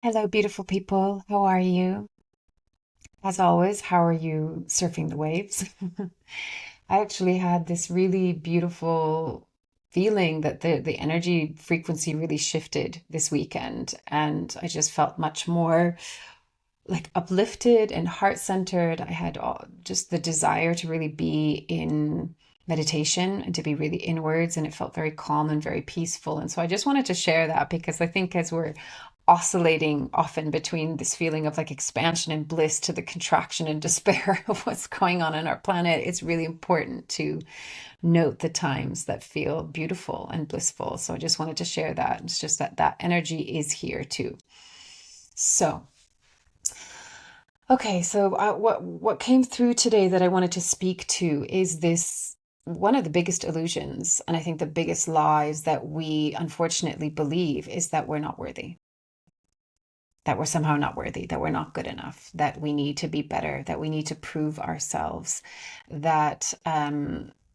Hello, beautiful people. How are you? As always, how are you surfing the waves? I actually had this really beautiful feeling that the energy frequency really shifted this weekend, and I just felt much more like uplifted and heart-centered. I had just the desire to really be in meditation and to be really inwards, and it felt very calm and very peaceful. And so I just wanted to share that because I think as we're oscillating often between this feeling of like expansion and bliss to the contraction and despair of what's going on our planet, it's really important to note the times that feel beautiful and blissful. So I just wanted to share that. It's just that that energy is here too. So, okay, so what came through today that I wanted to speak to is this one of the biggest illusions, and I think the biggest lies that we unfortunately believe is that we're not worthy, that we're somehow not worthy, that we're not good enough, that we need to be better, that we need to prove ourselves, that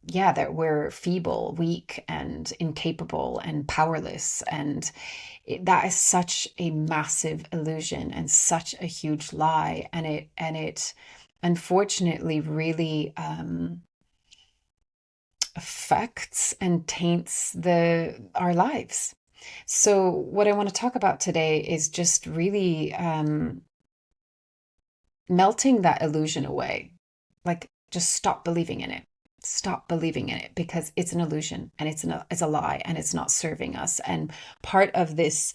yeah, that we're feeble, weak, and incapable and powerless. And that is such a massive illusion and such a huge lie. And it unfortunately really affects and taints the our lives. So what I want to talk about today is just really melting that illusion away. Like, just stop believing in it. Stop believing in it because it's an illusion and it's a lie and it's not serving us. And part of this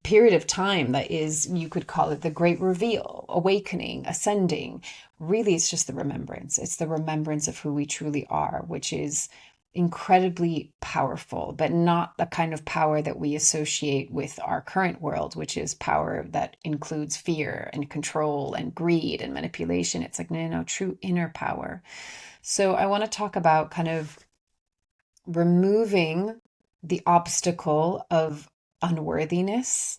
period of time that is, you could call it the great reveal, awakening, ascending, really it's just the remembrance. It's the remembrance of who we truly are, which is incredibly powerful, but not the kind of power that we associate with our current world, which is power that includes fear and control and greed and manipulation. It's like, no, no, no, true inner power. So I want to talk about kind of removing the obstacle of unworthiness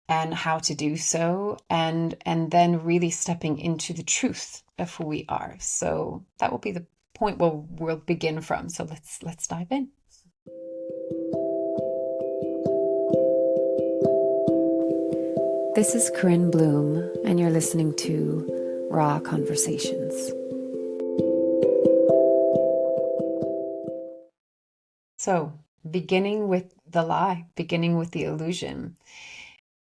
and how to do so, and then really stepping into the truth of who we are. So that will be the point where we'll begin from. So let's dive in. This is Corinne Bloom, and you're listening to Raw Conversations. So, beginning with the lie, beginning with the illusion.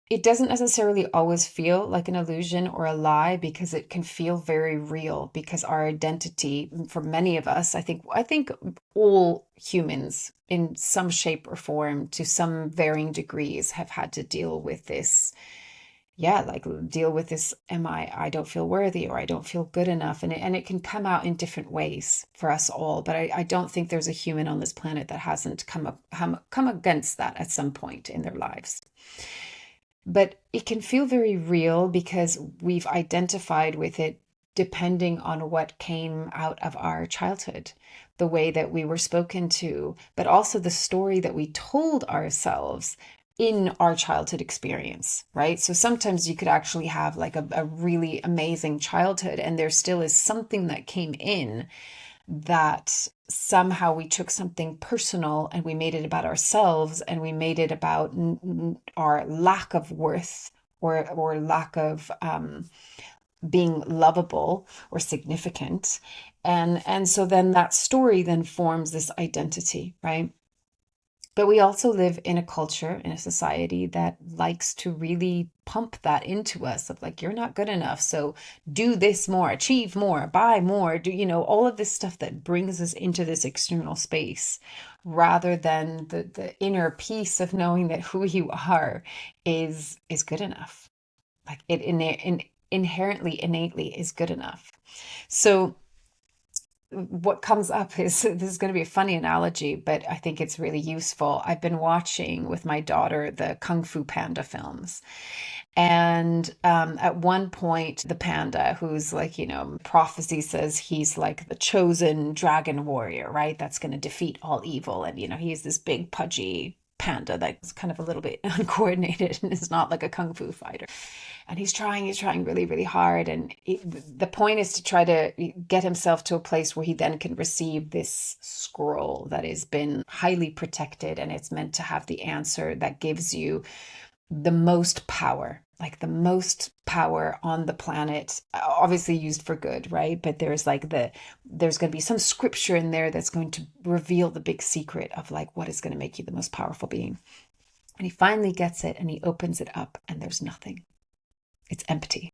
It doesn't necessarily always feel like an illusion or a lie because it can feel very real because our identity, for many of us, I think all humans in some shape or form to some varying degrees have had to deal with this. Yeah, like deal with this, I don't feel worthy or I don't feel good enough. And it can come out in different ways for us all. But I don't think there's a human on this planet that hasn't come against that at some point in their lives. But it can feel very real because we've identified with it depending on what came out of our childhood, the way that we were spoken to, but also the story that we told ourselves in our childhood experience, right? So sometimes you could actually have like a really amazing childhood, and there still is something that came in that somehow we took something personal and we made it about ourselves, and we made it about our lack of worth, or lack of being lovable or significant. And so then that story then forms this identity, right? But we also live in a culture, in a society that likes to really pump that into us of like, you're not good enough. So do this more, achieve more, buy more, do, all of this stuff that brings us into this external space rather than the inner peace of knowing that who you are is good enough. Like inherently, innately is good enough. So what comes up is, this is going to be a funny analogy, but I think it's really useful. I've been watching with my daughter the Kung Fu Panda films. And at one point, the panda, who's like, prophecy says he's like the chosen dragon warrior, right? That's going to defeat all evil. And, he's this big, pudgy panda that's kind of a little bit uncoordinated and is not like a kung fu fighter. And he's trying really, really hard. And the point is to try to get himself to a place where he then can receive this scroll that has been highly protected, and it's meant to have the answer that gives you the most power, like the most power on the planet, obviously used for good, right? But there's going to be some scripture in there that's going to reveal the big secret of like what is going to make you the most powerful being. And he finally gets it and he opens it up and there's nothing. It's empty.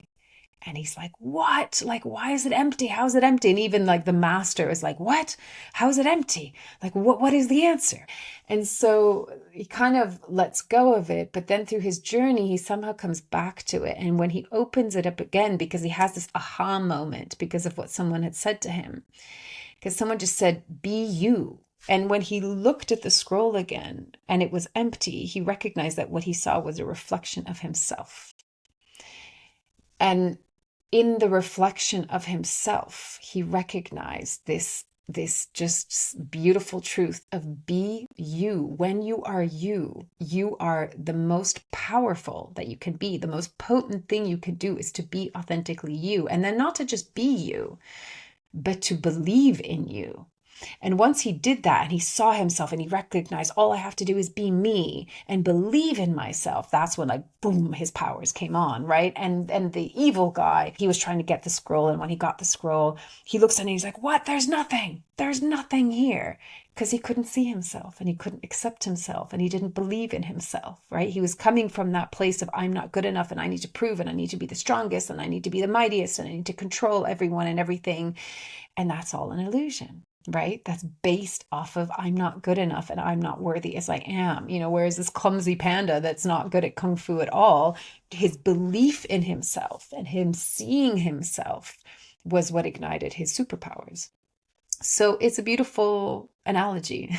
And he's like, what? Like, why is it empty? How is it empty? And even like the master is like, what? How is it empty? Like, what is the answer? And so he kind of lets go of it. But then through his journey, he somehow comes back to it. And when he opens it up again, because he has this aha moment because of what someone had said to him, because someone just said, be you. And when he looked at the scroll again and it was empty, he recognized that what he saw was a reflection of himself. And in the reflection of himself, he recognized this just beautiful truth of be you. When you are you, you are the most powerful that you can be. The most potent thing you can do is to be authentically you. And then not to just be you, but to believe in you. And once he did that and he saw himself and he recognized all I have to do is be me and believe in myself, that's when like, boom, his powers came on, right? And the evil guy, he was trying to get the scroll. And when he got the scroll, he looks at it and he's like, what? There's nothing here. Because he couldn't see himself and he couldn't accept himself and he didn't believe in himself, right? He was coming from that place of I'm not good enough and I need to prove and I need to be the strongest and I need to be the mightiest and I need to control everyone and everything. And that's all an illusion, right? That's based off of I'm not good enough and I'm not worthy as I am, whereas this clumsy panda that's not good at kung fu at all, his belief in himself and him seeing himself was what ignited his superpowers. So it's a beautiful analogy.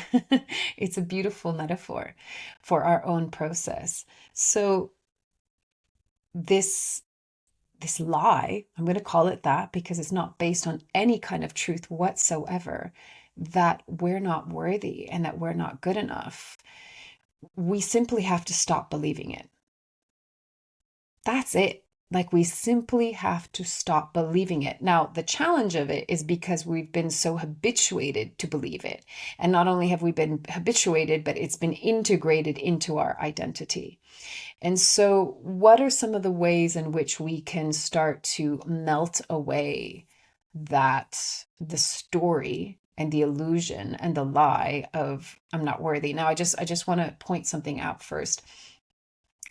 It's a beautiful metaphor for our own process. So this lie, I'm going to call it that because it's not based on any kind of truth whatsoever, that we're not worthy and that we're not good enough. We simply have to stop believing it. That's it. Like we simply have to stop believing it. Now, the challenge of it is because we've been so habituated to believe it. And not only have we been habituated, but it's been integrated into our identity. And so, what are some of the ways in which we can start to melt away the story and the illusion and the lie of I'm not worthy? Now, I just want to point something out first.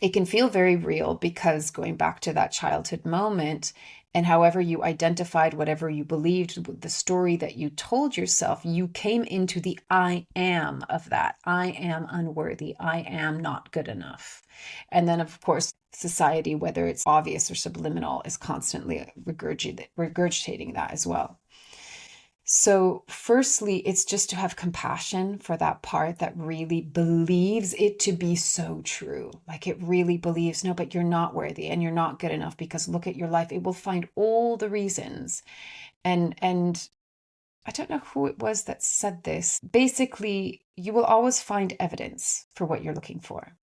It can feel very real because going back to that childhood moment and however you identified whatever you believed, the story that you told yourself, you came into the I am of that. I am unworthy. I am not good enough. And then, of course, society, whether it's obvious or subliminal, is constantly regurgitating that as well. So, firstly, it's just to have compassion for that part that really believes it to be so true. Like it really believes, no, but you're not worthy and you're not good enough because look at your life. It will find all the reasons. And I don't know who it was that said this. Basically, you will always find evidence for what you're looking for.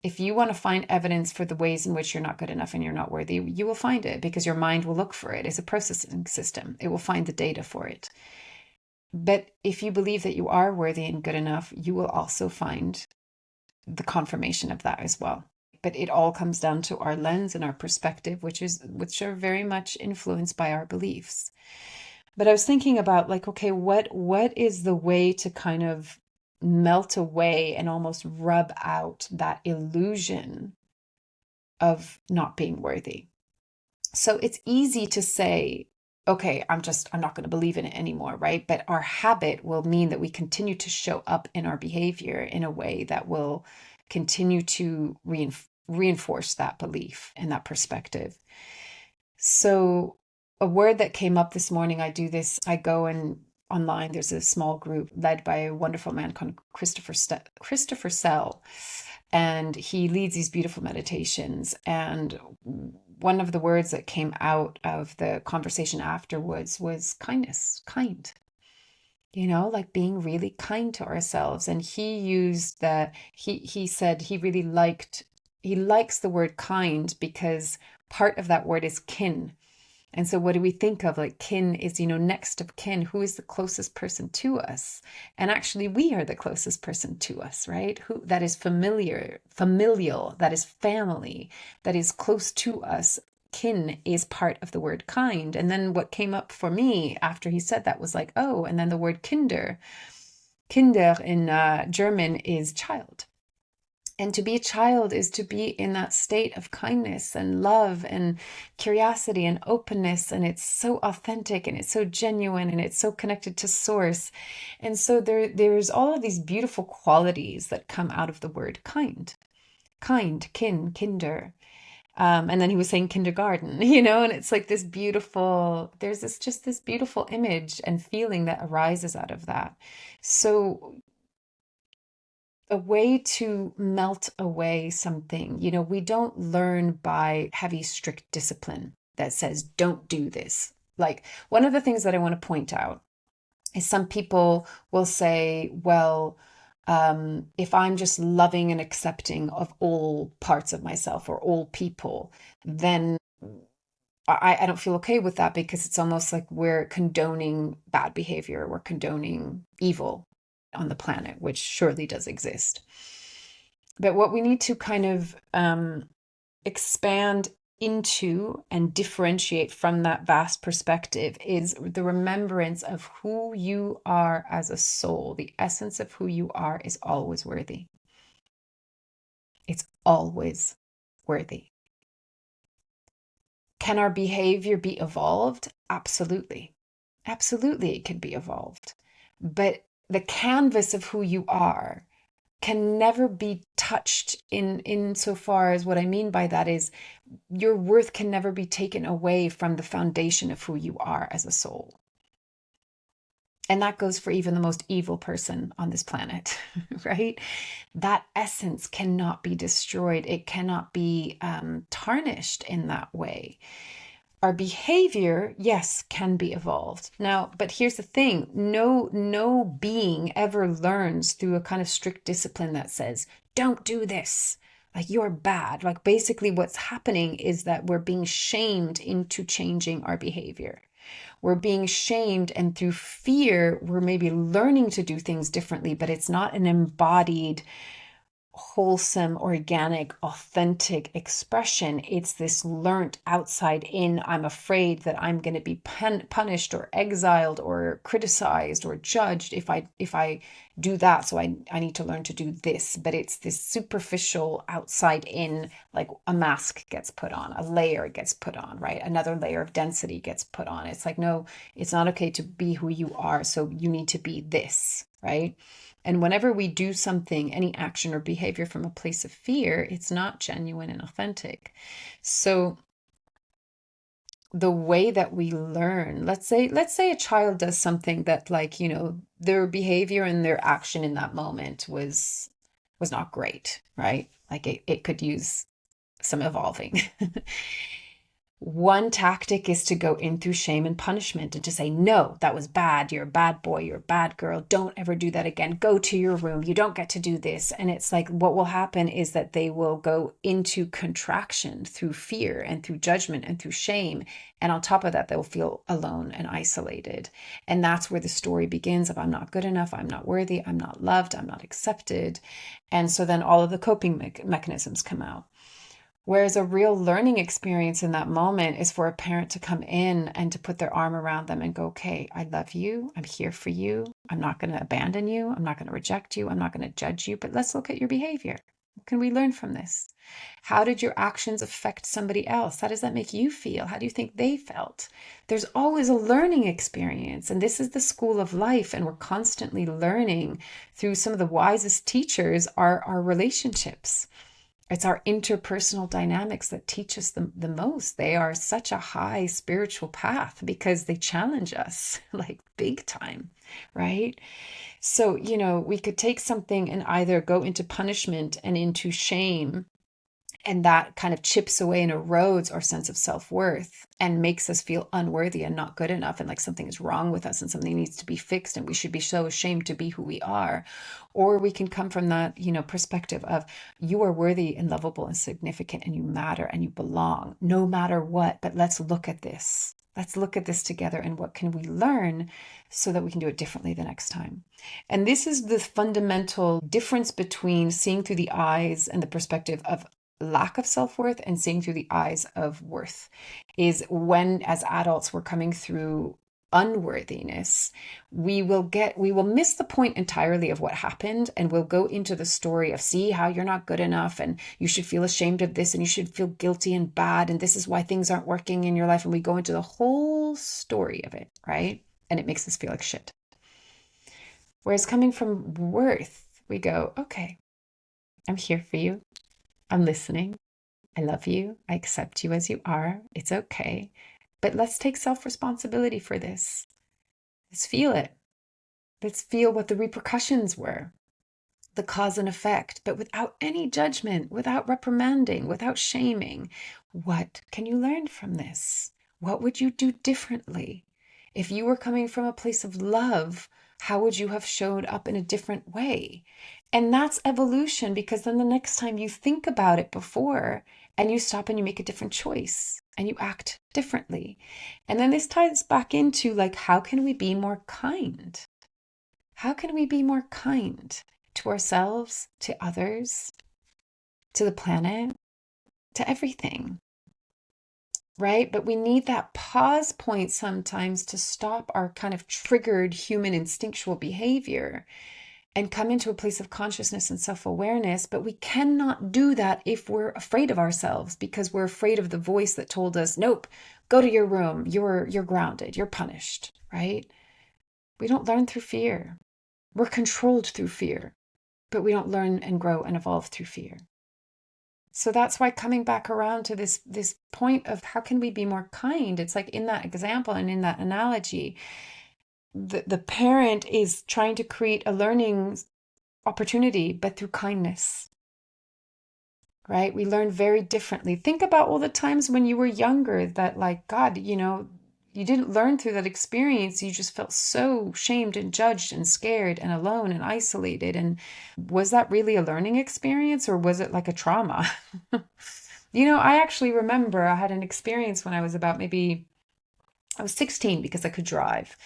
If you want to find evidence for the ways in which you're not good enough and you're not worthy, you will find it because your mind will look for it. It's a processing system. It will find the data for it. But if you believe that you are worthy and good enough, you will also find the confirmation of that as well. But it all comes down to our lens and our perspective, which are very much influenced by our beliefs. But I was thinking about like, okay, what is the way to kind of melt away and almost rub out that illusion of not being worthy? So it's easy to say, okay, I'm not going to believe in it anymore, right? But our habit will mean that we continue to show up in our behavior in a way that will continue to reinforce that belief and that perspective. So a word that came up this morning, I go and online, there's a small group led by a wonderful man called Christopher Sell, and he leads these beautiful meditations. And one of the words that came out of the conversation afterwards was kindness, kind, like being really kind to ourselves. And he said he likes the word kind because part of that word is kin. And so what do we think of? Like kin is, next of kin. Who is the closest person to us? And actually we are the closest person to us, right? Who that is familial, that is family, that is close to us. Kin is part of the word kind. And then what came up for me after he said that was like, oh, and then the word Kinder. Kinder in German is child. And to be a child is to be in that state of kindness and love and curiosity and openness. And it's so authentic and it's so genuine and it's so connected to source. And so there's all of these beautiful qualities that come out of the word kind. Kind, kin, kinder. And then he was saying kindergarten, and it's like this beautiful, there's this beautiful image and feeling that arises out of that. So a way to melt away something. We don't learn by heavy, strict discipline that says, don't do this. Like one of the things that I want to point out is some people will say, well, if I'm just loving and accepting of all parts of myself or all people, then I don't feel okay with that because it's almost like we're condoning bad behavior, we're condoning evil on the planet, which surely does exist. But what we need to kind of expand into and differentiate from that vast perspective is the remembrance of who you are as a soul. The essence of who you are is always worthy. It's always worthy. Can our behavior be evolved? Absolutely. Absolutely, it can be evolved. But the canvas of who you are can never be touched in so far as what I mean by that is your worth can never be taken away from the foundation of who you are as a soul. And that goes for even the most evil person on this planet, right? That essence cannot be destroyed. It cannot be tarnished in that way. Our behavior, yes, can be evolved. Now, but here's the thing, no being ever learns through a kind of strict discipline that says, don't do this, like you're bad. Like basically what's happening is that we're being shamed into changing our behavior. We're being shamed, and through fear, we're maybe learning to do things differently, but it's not an embodied, wholesome, organic, authentic expression. It's this learnt outside in. I'm afraid that I'm going to be punished or exiled or criticized or judged if I do that. So I need to learn to do this. But it's this superficial outside in, like a mask gets put on, a layer gets put on, right? Another layer of density gets put on. It's like, no, it's not okay to be who you are. So you need to be this, right? And whenever we do something, any action or behavior from a place of fear, it's not genuine and authentic. So the way that we learn, let's say a child does something that, like, their behavior and their action in that moment was not great, right? Like it could use some evolving. One tactic is to go in through shame and punishment and to say, no, that was bad. You're a bad boy. You're a bad girl. Don't ever do that again. Go to your room. You don't get to do this. And it's like, what will happen is that they will go into contraction through fear and through judgment and through shame. And on top of that, they'll feel alone and isolated. And that's where the story begins of, I'm not good enough. I'm not worthy. I'm not loved. I'm not accepted. And so then all of the coping mechanisms come out. Whereas a real learning experience in that moment is for a parent to come in and to put their arm around them and go, okay, I love you. I'm here for you. I'm not going to abandon you. I'm not going to reject you. I'm not going to judge you, but let's look at your behavior. What can we learn from this? How did your actions affect somebody else? How does that make you feel? How do you think they felt? There's always a learning experience. And this is the school of life. And we're constantly learning through some of the wisest teachers are our relationships. It's our interpersonal dynamics that teach us the most. They are such a high spiritual path because they challenge us like big time, right? So, we could take something and either go into punishment and into shame And that kind of chips away and erodes our sense of self-worth and makes us feel unworthy and not good enough, and like something is wrong with us and something needs to be fixed and we should be so ashamed to be who we are. Or we can come from that, perspective of, you are worthy and lovable and significant and you matter and you belong no matter what. But let's look at this. Let's look at this together, and what can we learn so that we can do it differently the next time? And this is the fundamental difference between seeing through the eyes and the perspective of lack of self-worth and seeing through the eyes of worth. Is when, as adults, we're coming through unworthiness, we will miss the point entirely of what happened, and we'll go into the story of, see how you're not good enough and you should feel ashamed of this and you should feel guilty and bad and this is why things aren't working in your life, and we go into the whole story of it, right? And it makes us feel like shit. Whereas coming from worth, we go, okay, I'm here for you. I'm listening. I love you. I accept you as you are. It's okay. But let's take self-responsibility for this. Let's feel it. Let's feel what the repercussions were, the cause and effect, but without any judgment, without reprimanding, without shaming. What can you learn from this? What would you do differently? If you were coming from a place of love, how would you have showed up in a different way? And that's evolution, because then the next time you think about it before and you stop and you make a different choice and you act differently. And then this ties back into, like, how can we be more kind? How can we be more kind to ourselves, to others, to the planet, to everything? Right? But we need that pause point sometimes to stop our kind of triggered human instinctual behavior and come into a place of consciousness and self-awareness. But we cannot do that if we're afraid of ourselves, because we're afraid of the voice that told us, nope, go to your room, you're grounded, you're punished, right? We don't learn through fear. We're controlled through fear, but we don't learn and grow and evolve through fear. So that's why, coming back around to this point of how can we be more kind, it's like in that example and in that analogy, the parent is trying to create a learning opportunity, but through kindness, right? We learn very differently. Think about all the times when you were younger that, like, God, you didn't learn through that experience. You just felt so shamed and judged and scared and alone and isolated. And was that really a learning experience, or was it like a trauma? I actually remember I had an experience when I was about, maybe I was 16, because I could drive,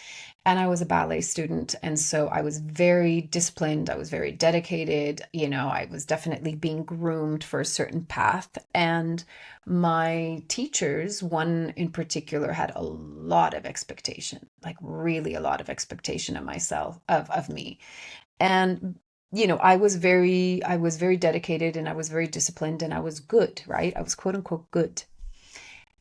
and I was a ballet student. And so I was very disciplined. I was very dedicated. I was definitely being groomed for a certain path. And my teachers, one in particular, had a lot of expectation, like really a lot of expectation of myself, of me. And I was very dedicated, and I was very disciplined, and I was good, right? I was quote unquote good.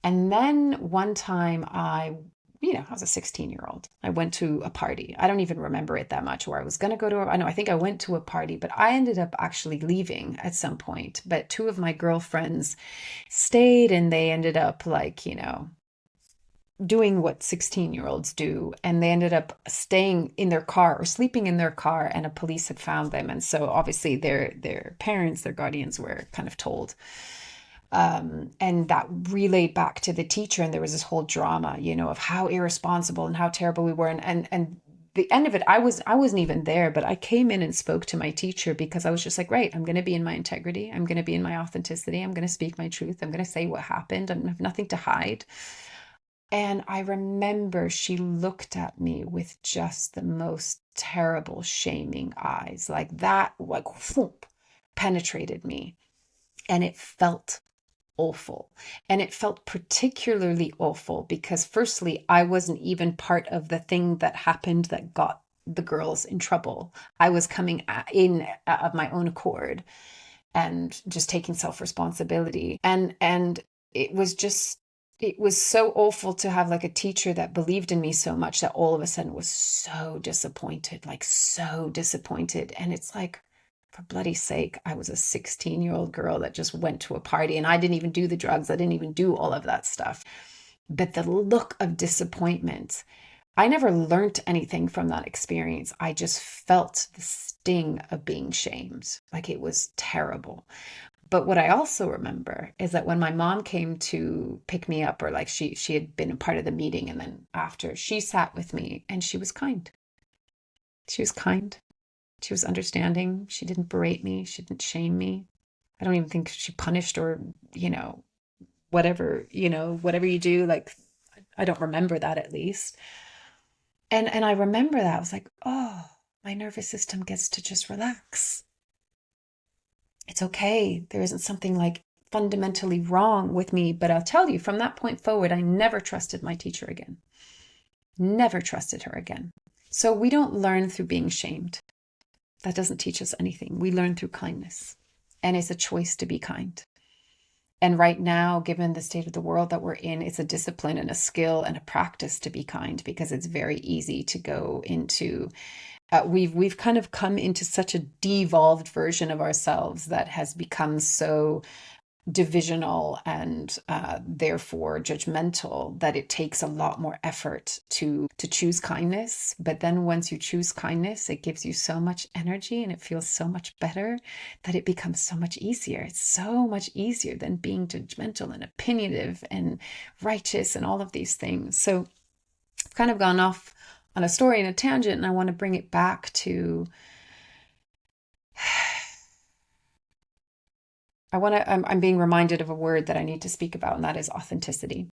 And then one time I was a 16-year-old. I went to a party. I don't even remember it that much, where I was going to go to. I know, I think I went to a party, but I ended up actually leaving at some point. But two of my girlfriends stayed, and they ended up, like, doing what 16-year-olds do. And they ended up staying in their car or sleeping in their car, and a police had found them. And so obviously their parents, their guardians, were kind of told. And that relayed back to the teacher, and there was this whole drama, of how irresponsible and how terrible we were. And the end of it, I wasn't even there, but I came in and spoke to my teacher, because I was just like, right, I'm going to be in my integrity. I'm going to be in my authenticity. I'm going to speak my truth. I'm going to say what happened. I have nothing to hide. And I remember she looked at me with just the most terrible, shaming eyes, like that, like whoop, penetrated me. And it felt awful. And it felt particularly awful because, firstly, I wasn't even part of the thing that happened that got the girls in trouble. I was coming in of my own accord and just taking self-responsibility. And it was so awful to have, like, a teacher that believed in me so much that all of a sudden was so disappointed, like so disappointed. And it's like, for bloody sake, I was a 16-year-old girl that just went to a party, and I didn't even do the drugs. I didn't even do all of that stuff. But the look of disappointment, I never learned anything from that experience. I just felt the sting of being shamed. Like, it was terrible. But what I also remember is that when my mom came to pick me up, or like she had been a part of the meeting, and then after, she sat with me and she was kind. She was kind. She was understanding. She didn't berate me. She didn't shame me. I don't even think she punished or, whatever, whatever you do, like I don't remember that, at least. And I remember that. I was like, oh, my nervous system gets to just relax. It's okay. There isn't something like fundamentally wrong with me. But I'll tell you, from that point forward, I never trusted my teacher again. Never trusted her again. So we don't learn through being shamed. That doesn't teach us anything. We learn through kindness. And it's a choice to be kind. And right now, given the state of the world that we're in, it's a discipline and a skill and a practice to be kind, because it's very easy to go into, we've kind of come into such a devolved version of ourselves that has become so divisional and therefore judgmental that it takes a lot more effort to choose kindness. But then once you choose kindness, it gives you so much energy and it feels so much better that it becomes so much easier. It's so much easier than being judgmental and opinionative and righteous and all of these things. So I've kind of gone off on a story and a tangent, and I want to bring it back to I'm being reminded of a word that I need to speak about, and that is authenticity.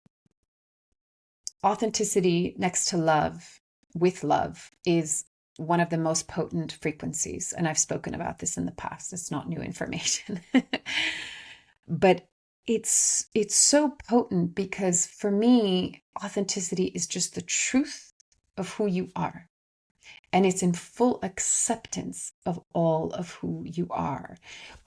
Authenticity next to love, with love, is one of the most potent frequencies. And I've spoken about this in the past. It's not new information. But it's so potent because for me, authenticity is just the truth of who you are. And it's in full acceptance of all of who you are.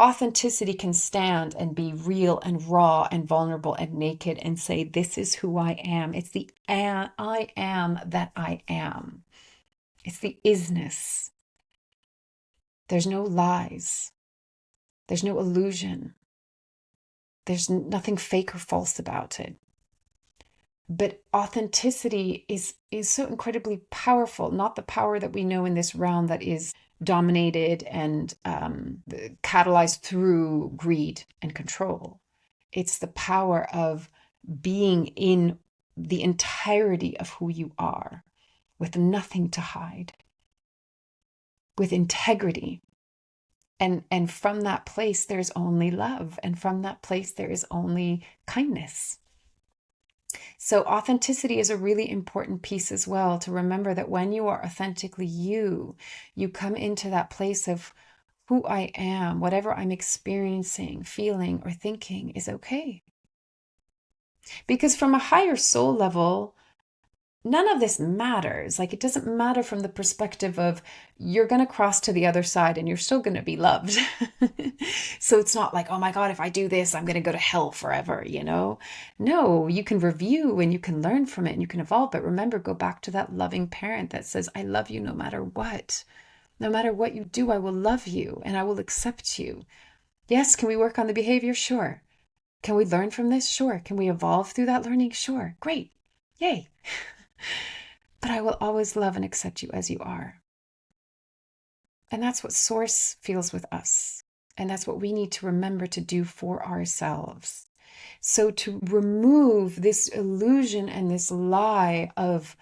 Authenticity can stand and be real and raw and vulnerable and naked and say, this is who I am. It's the I am that I am. It's the isness. There's no lies. There's no illusion. There's nothing fake or false about it. But authenticity is so incredibly powerful, not the power that we know in this realm that is dominated and catalyzed through greed and control. It's the power of being in the entirety of who you are, with nothing to hide, with integrity. And from that place, there's only love. And from that place, there is only kindness. So authenticity is a really important piece as well, to remember that when you are authentically you come into that place of who I am, whatever I'm experiencing, feeling, or thinking is okay. Because from a higher soul level, none of this matters. Like, it doesn't matter from the perspective of you're going to cross to the other side and you're still going to be loved. So it's not like, oh my God, if I do this, I'm going to go to hell forever, No, you can review and you can learn from it and you can evolve. But remember, go back to that loving parent that says, I love you no matter what. No matter what you do, I will love you and I will accept you. Yes, can we work on the behavior? Sure. Can we learn from this? Sure. Can we evolve through that learning? Sure. Great. Yay. But I will always love and accept you as you are. And that's what Source feels with us. And that's what we need to remember to do for ourselves. So to remove this illusion and this lie of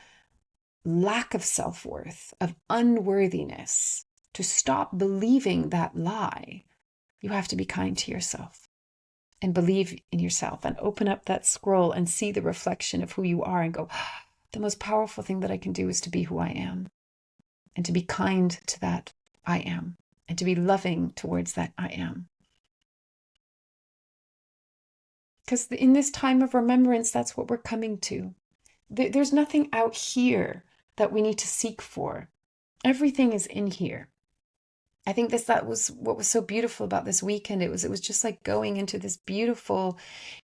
lack of self-worth, of unworthiness, to stop believing that lie, you have to be kind to yourself and believe in yourself and open up that scroll and see the reflection of who you are and go, the most powerful thing that I can do is to be who I am, and to be kind to that I am, and to be loving towards that I am. Because in this time of remembrance, that's what we're coming to. There's nothing out here that we need to seek for. Everything is in here. I think that was what was so beautiful about this weekend. It was just like going into this beautiful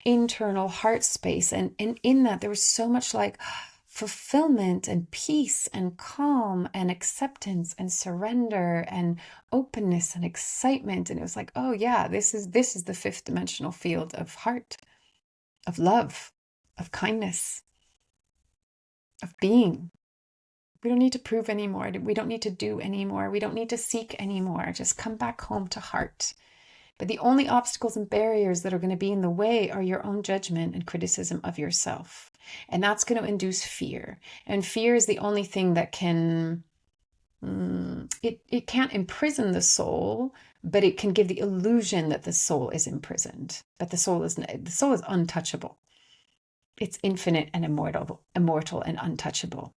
internal heart space. And in that, there was so much like fulfillment and peace and calm and acceptance and surrender and openness and excitement. And it was like, oh yeah, this is the fifth dimensional field of heart, of love, of kindness, of being. We don't need to prove anymore. We don't need to do anymore. We don't need to seek anymore. Just come back home to heart. But the only obstacles and barriers that are going to be in the way are your own judgment and criticism of yourself. And that's going to induce fear. And fear is the only thing that can, it can't imprison the soul, but it can give the illusion that the soul is imprisoned, that the soul is untouchable. It's infinite and immortal and untouchable.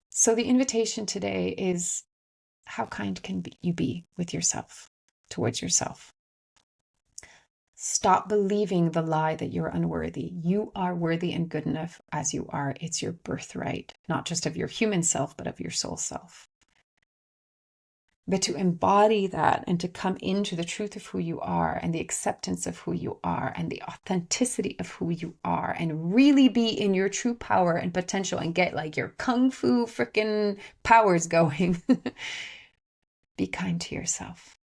So the invitation today is, how kind can you be with yourself, towards yourself? Stop believing the lie that you're unworthy. You are worthy and good enough as you are. It's your birthright, not just of your human self, but of your soul self. But to embody that and to come into the truth of who you are and the acceptance of who you are and the authenticity of who you are and really be in your true power and potential and get like your kung fu freaking powers going. Be kind to yourself.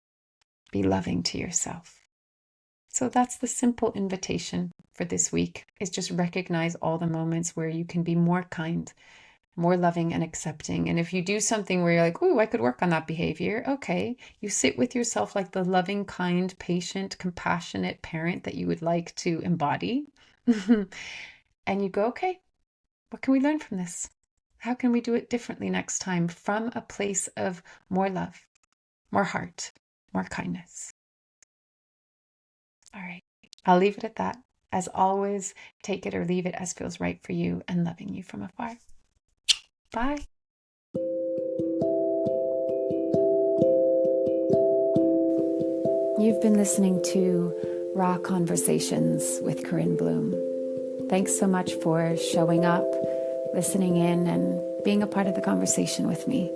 Be loving to yourself. So that's the simple invitation for this week, is just recognize all the moments where you can be more kind, more loving and accepting. And if you do something where you're like, oh, I could work on that behavior, okay, you sit with yourself like the loving, kind, patient, compassionate parent that you would like to embody. And you go, okay, what can we learn from this? How can we do it differently next time from a place of more love, more heart, more kindness? All right, I'll leave it at that. As always, take it or leave it as feels right for you, and loving you from afar. Bye. You've been listening to Raw Conversations with Corinne Bloom. Thanks so much for showing up, listening in, and being a part of the conversation with me.